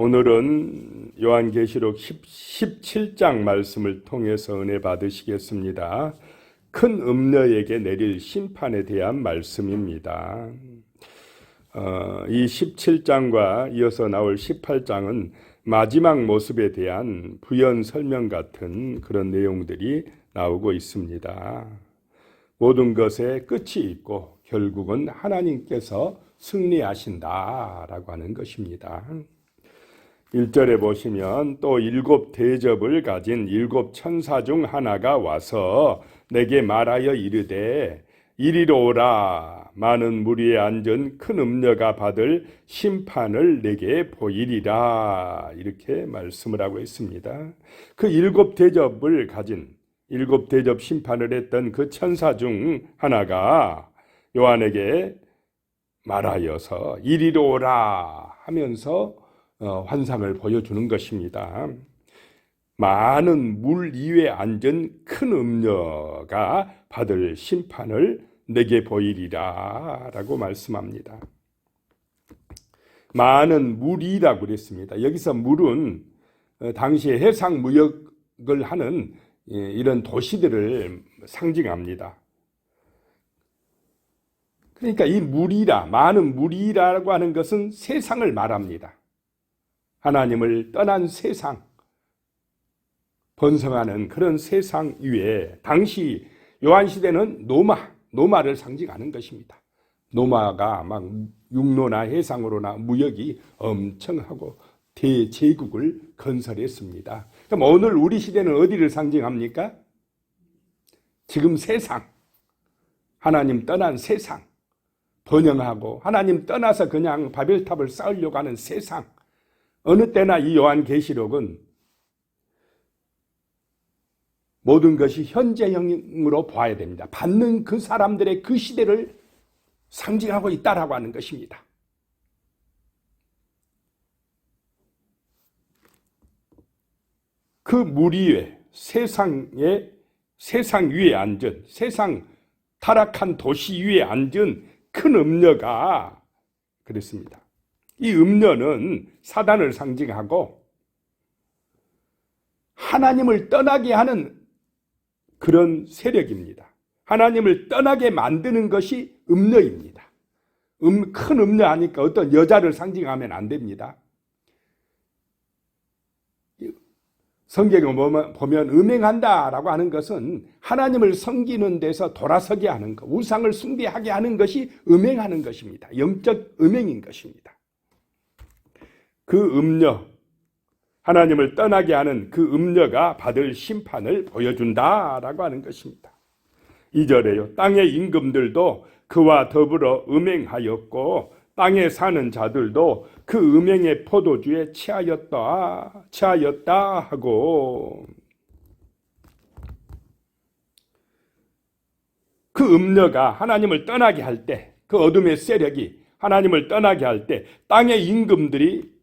오늘은 요한계시록 17장 말씀을 통해서 은혜 받으시겠습니다. 큰 음녀에게 내릴 심판에 대한 말씀입니다. 이 17장과 이어서 나올 18장은 마지막 모습에 대한 부연 설명 같은 그런 내용들이 나오고 있습니다. 모든 것에 끝이 있고 결국은 하나님께서 승리하신다라고 하는 것입니다. 1절에 보시면 또 7 대접을 가진 7 천사 중 하나가 와서 내게 말하여 이르되 이리로 오라. 많은 무리에 앉은 큰 음녀가 받을 심판을 내게 보이리라. 이렇게 말씀을 하고 있습니다. 그 7 대접을 가진 7 대접 심판을 했던 그 천사 중 하나가 요한에게 말하여서 이리로 오라 하면서 환상을 보여주는 것입니다. 많은 물 위에 앉은 큰 음녀가 받을 심판을 내게 보이리라 라고 말씀합니다. 많은 물이라고 그랬습니다. 여기서 물은 당시에 해상 무역을 하는 이런 도시들을 상징합니다. 그러니까 이 물이라, 많은 물이라고 하는 것은 세상을 말합니다. 하나님을 떠난 세상, 번성하는 그런 세상 위에 당시 요한시대는 노마를 상징하는 것입니다. 노마가 막 육로나 해상으로나 무역이 엄청 하고 대제국을 건설했습니다. 그럼 오늘 우리 시대는 어디를 상징합니까? 지금 세상, 하나님 떠난 세상, 번영하고 하나님 떠나서 그냥 바벨탑을 쌓으려고 하는 세상. 어느 때나 이 요한계시록은 모든 것이 현재형으로 봐야 됩니다. 받는 그 사람들의 그 시대를 상징하고 있다라고 하는 것입니다. 그 물 위에 세상 위에 앉은, 세상 타락한 도시 위에 앉은 큰 음녀가 그랬습니다. 이 음녀는 사단을 상징하고 하나님을 떠나게 하는 그런 세력입니다. 하나님을 떠나게 만드는 것이 음녀입니다. 큰 음녀 하니까 어떤 여자를 상징하면 안 됩니다. 성경에 보면 음행한다라고 하는 것은 하나님을 섬기는 데서 돌아서게 하는 것, 우상을 숭배하게 하는 것이 음행하는 것입니다. 영적 음행인 것입니다. 그 음녀, 하나님을 떠나게 하는 그 음녀가 받을 심판을 보여준다라고 하는 것입니다. 2절에요. 땅의 임금들도 그와 더불어 음행하였고 땅에 사는 자들도 그 음행의 포도주에 취하였다 하고, 그 음녀가 하나님을 떠나게 할 때, 그 어둠의 세력이 하나님을 떠나게 할 때 땅의 임금들이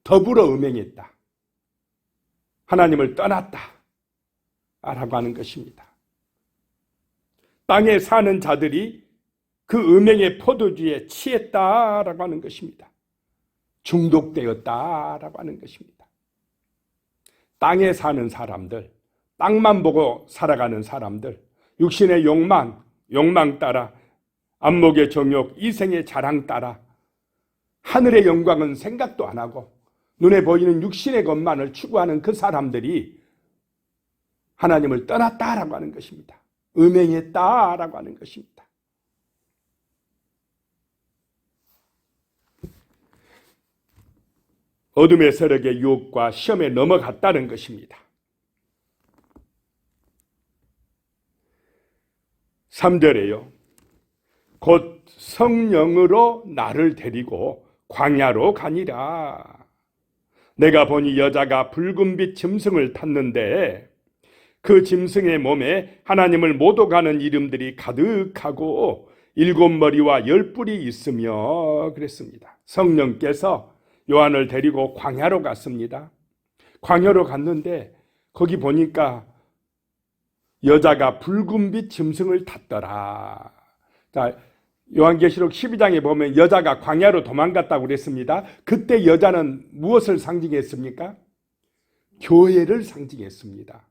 더불어 음행했다, 하나님을 떠났다 라고 하는 것입니다. 땅에 사는 자들이 그 음행의 포도주에 취했다라고 하는 것입니다. 중독되었다라고 하는 것입니다. 땅에 사는 사람들, 땅만 보고 살아가는 사람들, 육신의 욕망 따라, 안목의 정욕, 이생의 자랑 따라 하늘의 영광은 생각도 안 하고 눈에 보이는 육신의 것만을 추구하는 그 사람들이 하나님을 떠났다라고 하는 것입니다. 음행했다라고 하는 것입니다. 어둠의 세력의 유혹과 시험에 넘어갔다는 것입니다. 3절에요. 곧 성령으로 나를 데리고 광야로 가니라. 내가 보니 여자가 붉은빛 짐승을 탔는데 그 짐승의 몸에 하나님을 모독하는 이름들이 가득하고 7 머리와 10 뿔이 있으며 그랬습니다. 성령께서 요한을 데리고 광야로 갔습니다. 광야로 갔는데 거기 보니까 여자가 붉은빛 짐승을 탔더라. 자, 요한계시록 12장에 보면 여자가 광야로 도망갔다고 그랬습니다. 그때 여자는 무엇을 상징했습니까? 교회를 상징했습니다.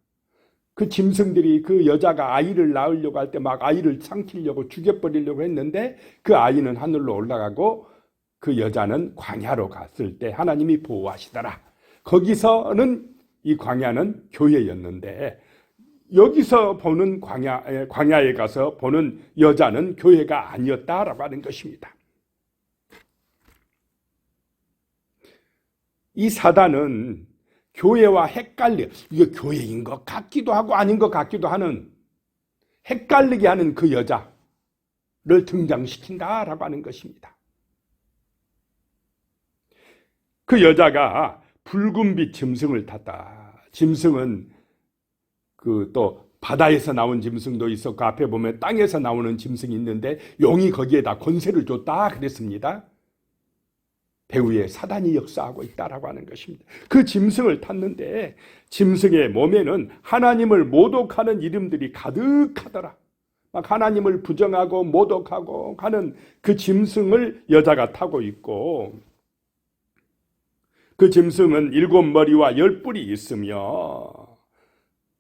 그 짐승들이 그 여자가 아이를 낳으려고 할 때 막 아이를 삼키려고 죽여버리려고 했는데 그 아이는 하늘로 올라가고 그 여자는 광야로 갔을 때 하나님이 보호하시더라. 거기서는 이 광야는 교회였는데 여기서 보는 광야에 가서 보는 여자는 교회가 아니었다라고 하는 것입니다. 이 사단은 교회와 헷갈려, 이게 교회인 것 같기도 하고 아닌 것 같기도 하는, 헷갈리게 하는 그 여자를 등장시킨다라고 하는 것입니다. 그 여자가 붉은빛 짐승을 탔다. 짐승은 또 바다에서 나온 짐승도 있었고 그 앞에 보면 땅에서 나오는 짐승이 있는데 용이 거기에다 권세를 줬다 그랬습니다. 배후에 사단이 역사하고 있다라고 하는 것입니다. 그 짐승을 탔는데 짐승의 몸에는 하나님을 모독하는 이름들이 가득하더라. 막 하나님을 부정하고 모독하고 하는 그 짐승을 여자가 타고 있고 그 짐승은 7머리와 10뿔이 있으며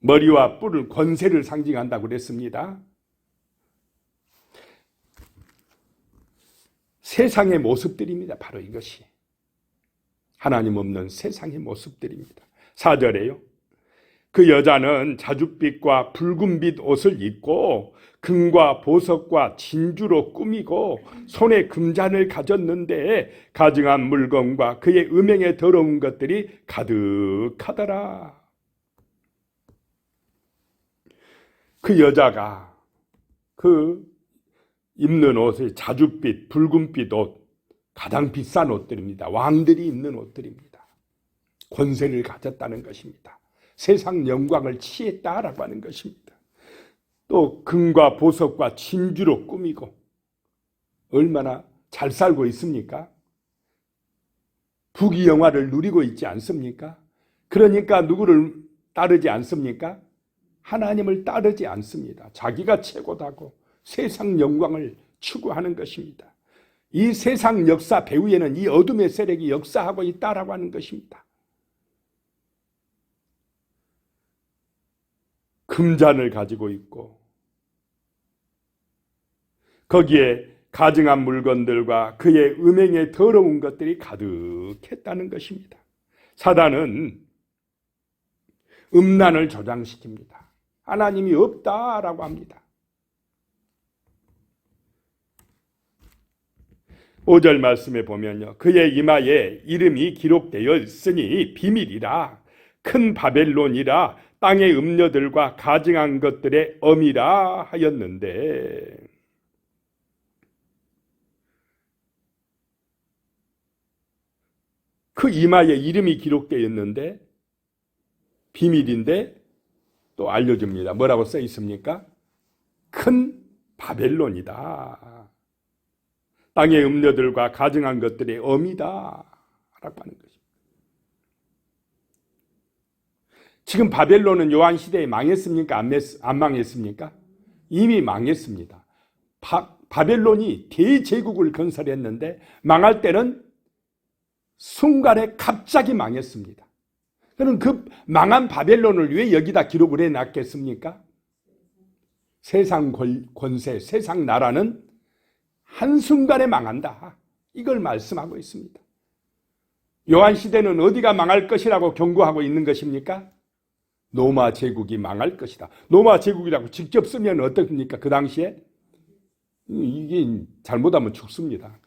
머리와 뿔은 권세를 상징한다고 그랬습니다. 세상의 모습들입니다. 바로 이것이. 하나님 없는 세상의 모습들입니다. 4절에요. 그 여자는 자줏빛과 붉은빛 옷을 입고 금과 보석과 진주로 꾸미고 손에 금잔을 가졌는데 가증한 물건과 그의 음행에 더러운 것들이 가득하더라. 그 여자가 그 입는 옷이 자줏빛, 붉은빛 옷, 가장 비싼 옷들입니다. 왕들이 입는 옷들입니다. 권세를 가졌다는 것입니다. 세상 영광을 취했다라고 하는 것입니다. 또 금과 보석과 진주로 꾸미고 얼마나 잘 살고 있습니까? 부귀영화를 누리고 있지 않습니까? 그러니까 누구를 따르지 않습니까? 하나님을 따르지 않습니다. 자기가 최고다고 세상 영광을 추구하는 것입니다. 이 세상 역사 배후에는 이 어둠의 세력이 역사하고 있다라고 하는 것입니다. 금잔을 가지고 있고 거기에 가증한 물건들과 그의 음행에 더러운 것들이 가득했다는 것입니다. 사단은 음란을 조장시킵니다. 하나님이 없다라고 합니다. 5절 말씀에 보면요. 그의 이마에 이름이 기록되어 있으니 비밀이라 큰 바벨론이라 땅의 음녀들과 가증한 것들의 엄이라 하였는데 그 이마에 이름이 기록되어 있는데 비밀인데 또 알려줍니다. 뭐라고 써 있습니까? 큰 바벨론이다. 땅의 음녀들과 가증한 것들의 엄이다 라고 하는 것입니다. 지금 바벨론은 요한 시대에 망했습니까? 안 망했습니까? 이미 망했습니다. 바벨론이 대제국을 건설했는데 망할 때는 순간에 갑자기 망했습니다. 그럼 그 망한 바벨론을 왜 여기다 기록을 해놨겠습니까? 세상 권세, 세상 나라는 한순간에 망한다. 이걸 말씀하고 있습니다. 요한 시대는 어디가 망할 것이라고 경고하고 있는 것입니까? 로마 제국이 망할 것이다. 로마 제국이라고 직접 쓰면 어떻습니까? 그 당시에 이게 잘못하면 죽습니다.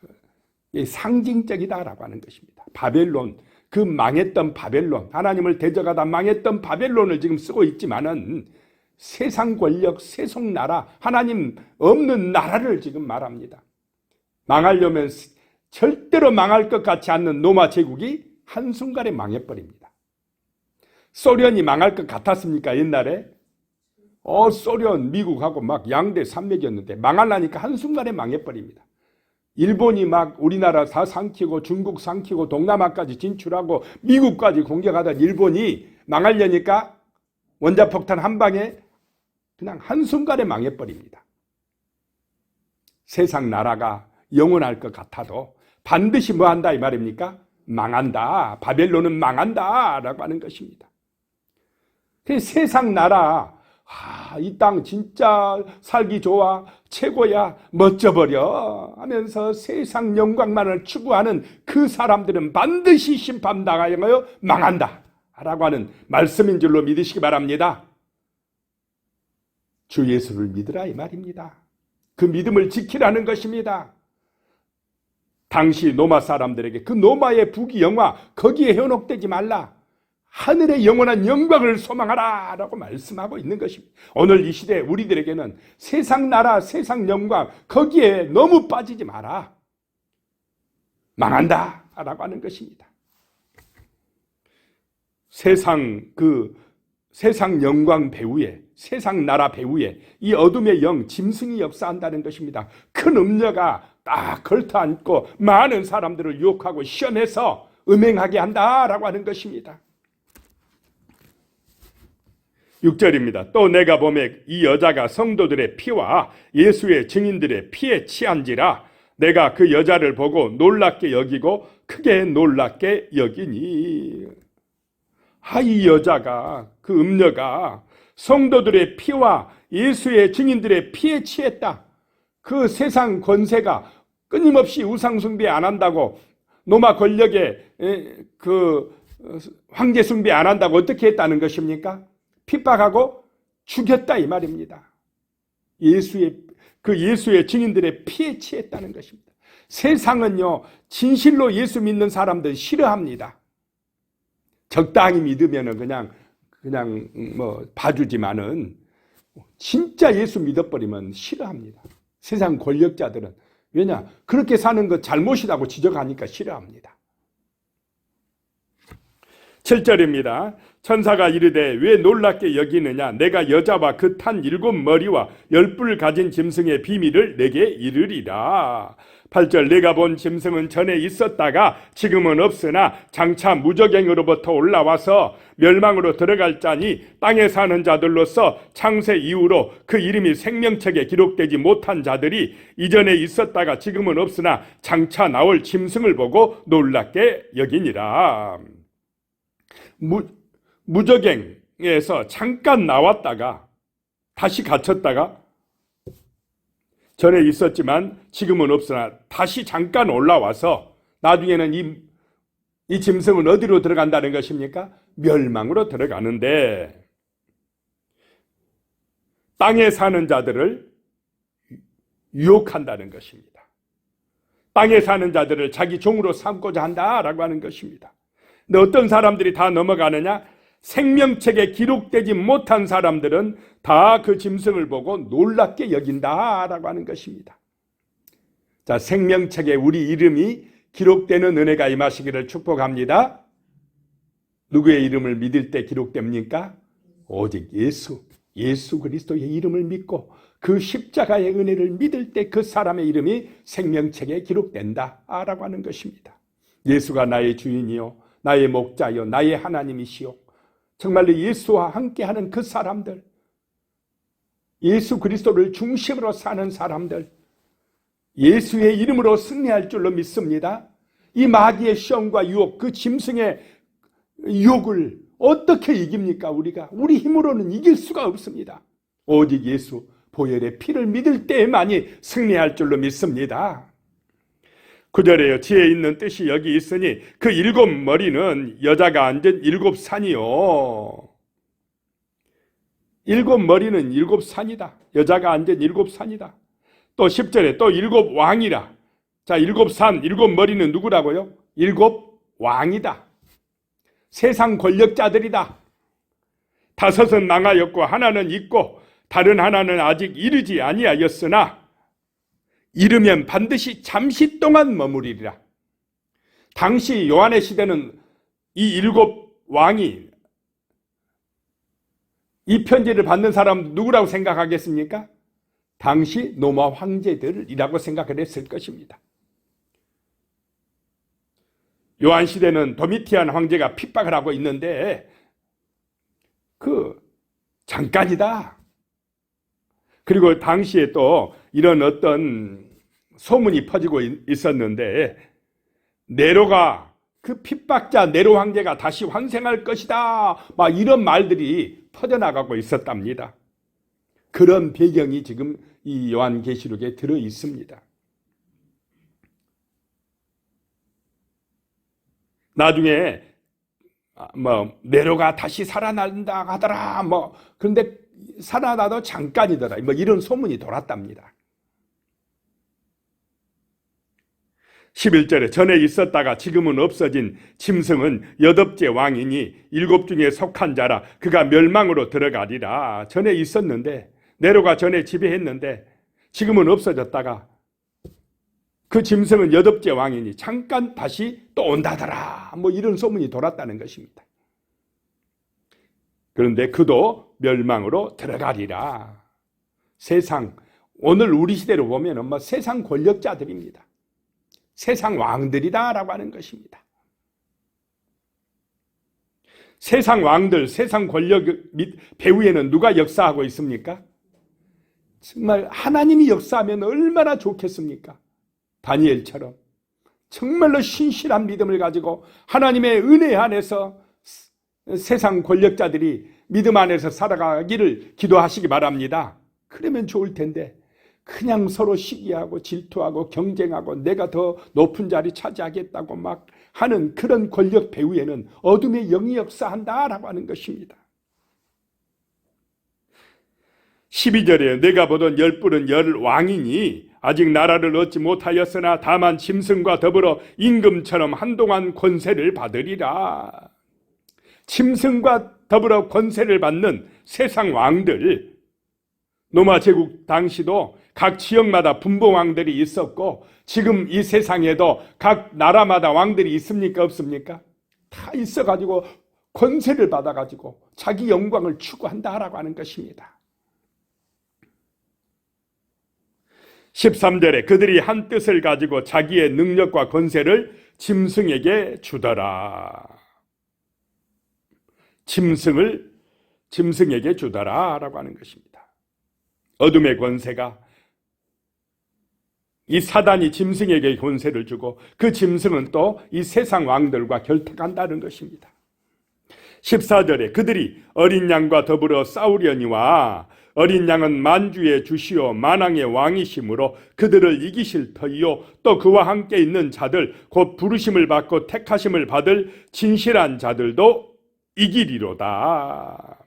이게 상징적이다라고 하는 것입니다. 바벨론, 그 망했던 바벨론, 하나님을 대적하다 망했던 바벨론을 지금 쓰고 있지만은 세상 권력, 세속 나라, 하나님 없는 나라를 지금 말합니다. 망하려면 절대로 망할 것 같지 않는 로마 제국이 한순간에 망해버립니다. 소련이 망할 것 같았습니까? 옛날에? 소련, 미국하고 막 양대 산맥이었는데 망하려니까 한순간에 망해버립니다. 일본이 막 우리나라 다 삼키고 중국 삼키고 동남아까지 진출하고 미국까지 공격하던 일본이 망하려니까 원자폭탄 한 방에 그냥 한순간에 망해버립니다. 세상 나라가 영원할 것 같아도 반드시 뭐 한다 이 말입니까? 망한다. 바벨론은 망한다 라고 하는 것입니다. 세상 나라, 이 땅 진짜 살기 좋아, 최고야, 멋져버려 하면서 세상 영광만을 추구하는 그 사람들은 반드시 심판당하여 망한다 라고 하는 말씀인 줄로 믿으시기 바랍니다. 주 예수를 믿으라 이 말입니다. 그 믿음을 지키라는 것입니다. 당시 노마 사람들에게 그 노마의 부귀영화 거기에 현혹되지 말라. 하늘의 영원한 영광을 소망하라 라고 말씀하고 있는 것입니다. 오늘 이 시대 우리들에게는 세상 나라, 세상 영광 거기에 너무 빠지지 마라. 망한다 라고 하는 것입니다. 세상 영광 배후에, 세상 나라 배후에 이 어둠의 영 짐승이 역사한다는 것입니다. 큰 음녀가 딱 걸터앉고 많은 사람들을 유혹하고 시험해서 음행하게 한다라고 하는 것입니다. 6절입니다. 또 내가 보매 이 여자가 성도들의 피와 예수의 증인들의 피에 취한지라 내가 그 여자를 보고 놀랍게 여기고 크게 놀랍게 여기니. 이 여자가, 그 음녀가 성도들의 피와 예수의 증인들의 피에 취했다. 그 세상 권세가 끊임없이 우상숭배 안 한다고, 노마 권력에 그 황제 숭배 안 한다고 어떻게 했다는 것입니까? 핍박하고 죽였다 이 말입니다. 예수의 증인들의 피에 취했다는 것입니다. 세상은요, 진실로 예수 믿는 사람들 싫어합니다. 적당히 믿으면은 그냥 뭐 봐주지만은 진짜 예수 믿어버리면 싫어합니다. 세상 권력자들은. 왜냐? 그렇게 사는 것 잘못이라고 지적하니까 싫어합니다. 7절입니다. 천사가 이르되 왜 놀랍게 여기느냐? 내가 여자와 그 탄 7머리와 10뿔 가진 짐승의 비밀을 내게 이르리라. 8절 내가 본 짐승은 전에 있었다가 지금은 없으나 장차 무저갱으로부터 올라와서 멸망으로 들어갈 자니 땅에 사는 자들로서 창세 이후로 그 이름이 생명책에 기록되지 못한 자들이 이전에 있었다가 지금은 없으나 장차 나올 짐승을 보고 놀랍게 여기니라. 무저갱에서 잠깐 나왔다가 다시 갇혔다가 전에 있었지만 지금은 없으나 다시 잠깐 올라와서 나중에는 이 짐승은 어디로 들어간다는 것입니까? 멸망으로 들어가는데 땅에 사는 자들을 유혹한다는 것입니다. 땅에 사는 자들을 자기 종으로 삼고자 한다라고 하는 것입니다. 근데 어떤 사람들이 다 넘어가느냐? 생명책에 기록되지 못한 사람들은 다 그 짐승을 보고 놀랍게 여긴다라고 하는 것입니다. 자, 생명책에 우리 이름이 기록되는 은혜가 임하시기를 축복합니다. 누구의 이름을 믿을 때 기록됩니까? 오직 예수 그리스도의 이름을 믿고 그 십자가의 은혜를 믿을 때 그 사람의 이름이 생명책에 기록된다라고 하는 것입니다. 예수가 나의 주인이요 나의 목자요 나의 하나님이시요 정말로 예수와 함께하는 그 사람들, 예수 그리스도를 중심으로 사는 사람들, 예수의 이름으로 승리할 줄로 믿습니다. 이 마귀의 시험과 유혹, 그 짐승의 유혹을 어떻게 이깁니까? 우리 힘으로는 이길 수가 없습니다. 오직 예수 보혈의 피를 믿을 때에만이 승리할 줄로 믿습니다. 9절에요. 지혜 있는 뜻이 여기 있으니 그 7머리는 여자가 앉은 7산이요. 7머리는 7산이다. 여자가 앉은 7산이다. 또 10절에 또 7왕이라. 자, 7산, 7머리는 누구라고요? 7왕이다. 세상 권력자들이다. 5은 망하였고 하나는 있고 다른 하나는 아직 이르지 아니하였으나 이르면 반드시 잠시 동안 머무리리라. 당시 요한의 시대는 이 7왕이 이 편지를 받는 사람 누구라고 생각하겠습니까? 당시 로마 황제들이라고 생각을 했을 것입니다. 요한 시대는 도미티안 황제가 핍박을 하고 있는데 잠깐이다. 그리고 당시에 또 이런 어떤 소문이 퍼지고 있었는데 네로가 그 핍박자 네로 황제가 다시 환생할 것이다 막 이런 말들이 퍼져나가고 있었답니다. 그런 배경이 지금 이 요한계시록에 들어 있습니다. 나중에 네로가 다시 살아난다 하더라 그런데 살아나도 잠깐이더라 이런 소문이 돌았답니다. 11절에 전에 있었다가 지금은 없어진 짐승은 여덟째 왕이니 일곱 중에 속한 자라 그가 멸망으로 들어가리라. 전에 있었는데 네로가 전에 지배했는데 지금은 없어졌다가 그 짐승은 여덟째 왕이니 잠깐 다시 또 온다더라 이런 소문이 돌았다는 것입니다. 그런데 그도 멸망으로 들어가리라. 세상 오늘 우리 시대로 보면 세상 권력자들입니다. 세상 왕들이다라고 하는 것입니다. 세상 왕들, 세상 권력 및 배후에는 누가 역사하고 있습니까? 정말 하나님이 역사하면 얼마나 좋겠습니까? 다니엘처럼 정말로 신실한 믿음을 가지고 하나님의 은혜 안에서 세상 권력자들이 믿음 안에서 살아가기를 기도하시기 바랍니다. 그러면 좋을 텐데 그냥 서로 시기하고 질투하고 경쟁하고 내가 더 높은 자리 차지하겠다고 막 하는 그런 권력 배후에는 어둠의 영이 역사한다라고 하는 것입니다. 12절에 내가 보던 열뿔은 열 왕이니 아직 나라를 얻지 못하였으나 다만 짐승과 더불어 임금처럼 한동안 권세를 받으리라. 짐승과 더불어 권세를 받는 세상 왕들, 로마 제국 당시도 각 지역마다 분봉왕들이 있었고 지금 이 세상에도 각 나라마다 왕들이 있습니까? 없습니까? 다 있어가지고 권세를 받아가지고 자기 영광을 추구한다라고 하는 것입니다. 13절에 그들이 한 뜻을 가지고 자기의 능력과 권세를 짐승에게 주더라. 짐승에게 주더라 라고 하는 것입니다. 어둠의 권세가 이 사단이 짐승에게 권세를 주고 그 짐승은 또 이 세상 왕들과 결탁한다는 것입니다. 14절에 그들이 어린 양과 더불어 싸우려니와 어린 양은 만주의 주시오 만왕의 왕이시므로 그들을 이기실 터이요 또 그와 함께 있는 자들 곧 부르심을 받고 택하심을 받을 진실한 자들도 이기리로다.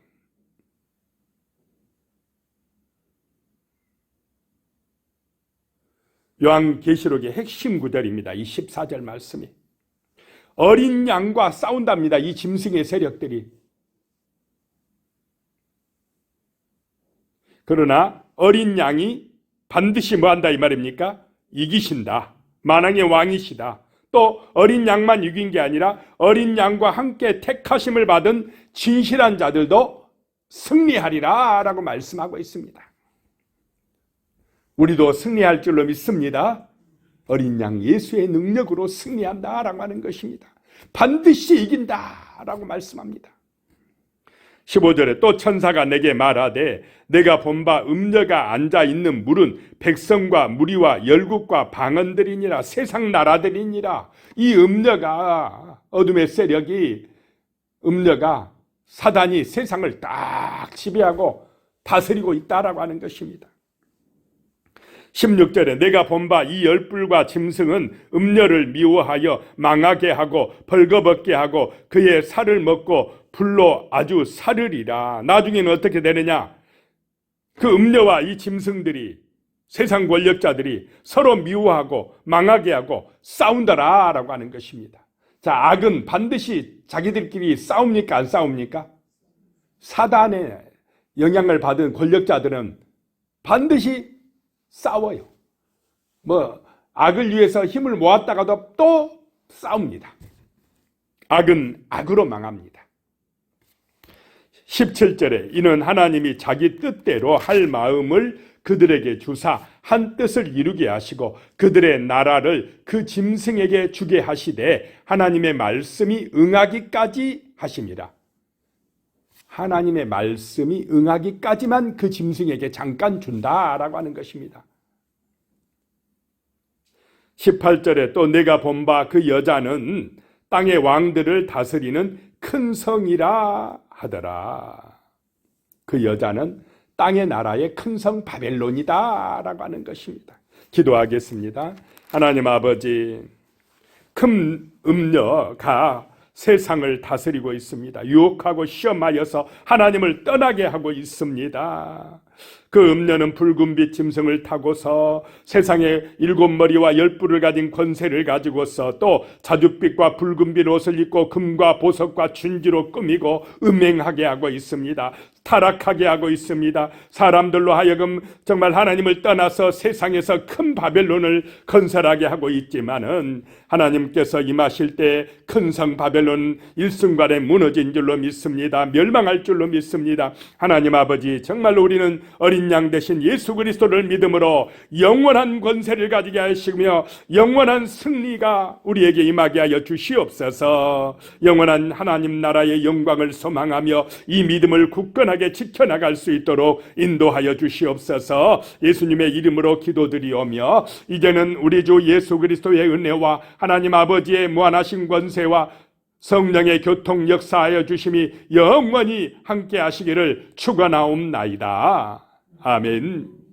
요한계시록의 핵심 구절입니다. 이 14절 말씀이 어린 양과 싸운답니다. 이 짐승의 세력들이. 그러나 어린 양이 반드시 뭐한다 이 말입니까? 이기신다. 만왕의 왕이시다. 또 어린 양만 이긴 게 아니라 어린 양과 함께 택하심을 받은 진실한 자들도 승리하리라 라고 말씀하고 있습니다. 우리도 승리할 줄로 믿습니다. 어린 양 예수의 능력으로 승리한다라고 하는 것입니다. 반드시 이긴다라고 말씀합니다. 15절에 또 천사가 내게 말하되 내가 본 바 음녀가 앉아있는 물은 백성과 무리와 열국과 방언들이니라 세상 나라들이니라. 이 음녀가 어둠의 세력이 음녀가 사단이 세상을 딱 지배하고 다스리고 있다라고 하는 것입니다. 16절에 내가 본 바 이 열불과 짐승은 음녀를 미워하여 망하게 하고 벌거벗게 하고 그의 살을 먹고 불로 아주 사르리라. 나중에는 어떻게 되느냐? 그 음녀와 이 짐승들이 세상 권력자들이 서로 미워하고 망하게 하고 싸운다라 라고 하는 것입니다. 자, 악은 반드시 자기들끼리 싸웁니까? 안 싸웁니까? 사단의 영향을 받은 권력자들은 반드시 싸워요. 악을 위해서 힘을 모았다가도 또 싸웁니다. 악은 악으로 망합니다. 17절에 이는 하나님이 자기 뜻대로 할 마음을 그들에게 주사 한 뜻을 이루게 하시고 그들의 나라를 그 짐승에게 주게 하시되 하나님의 말씀이 응하기까지 하심이라. 하나님의 말씀이 응하기까지만 그 짐승에게 잠깐 준다라고 하는 것입니다. 18절에 또 내가 본 바 그 여자는 땅의 왕들을 다스리는 큰 성이라 하더라. 그 여자는 땅의 나라의 큰 성 바벨론이다 라고 하는 것입니다. 기도하겠습니다. 하나님 아버지, 큰 음녀가 세상을 다스리고 있습니다. 유혹하고 시험하여서 하나님을 떠나게 하고 있습니다. 그 음녀는 붉은빛 짐승을 타고서 세상에 7머리와 10뿔을 가진 권세를 가지고서 또 자줏빛과 붉은빛 옷을 입고 금과 보석과 춘지로 꾸미고 음행하게 하고 있습니다. 타락하게 하고 있습니다. 사람들로 하여금 정말 하나님을 떠나서 세상에서 큰 바벨론을 건설하게 하고 있지만은 하나님께서 임하실 때 큰 성 바벨론 일순간에 무너진 줄로 믿습니다. 멸망할 줄로 믿습니다. 하나님 아버지, 정말 우리는 어린 양 대신 예수 그리스도를 믿음으로 영원한 권세를 가지게 하시며 영원한 승리가 우리에게 임하게 하여 주시옵소서. 영원한 하나님 나라의 영광을 소망하며 이 믿음을 굳건하게 지켜나갈 수 있도록 인도하여 주시옵소서. 예수님의 이름으로 기도드리오며 이제는 우리 주 예수 그리스도의 은혜와 하나님 아버지의 무한하신 권세와 성령의 교통 역사하여 주심이 영원히 함께 하시기를 축원하옵나이다. 아멘.